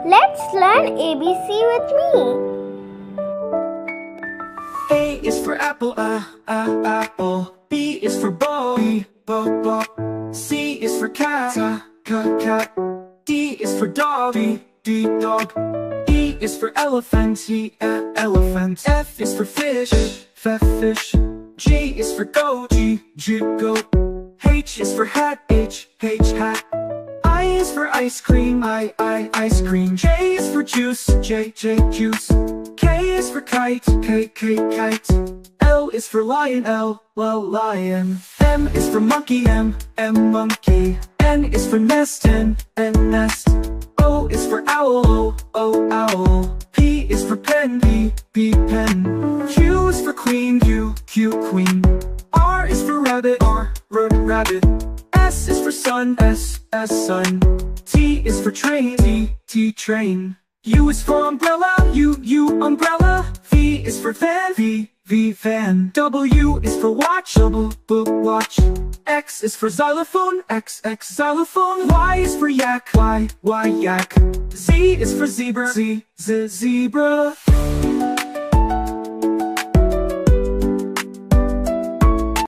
Let's learn ABC with me. A is for apple, apple. B is for bow, bow. C is for cat, cat. D is for dog, dog. E is for elephant, elephant. F is for fish, fish. G is for goat, goat. H is for hat, hat. I is for ice cream, ice cream. J is for juice, juice. K is for kite, kite. L is for lion, lion. M is for monkey, monkey. N is for nest, nest. O is for owl, owl. P is for pen, pen. Q is for queen, Q, queen. R is for rabbit, rabbit. S is for sun, sun. T is for train, T, train. U is for umbrella, U, umbrella. V is for van, V, van. W is for watch, watch. X is for xylophone, X, xylophone. Y is for yak, Y, yak. Z is for zebra, Z, zebra.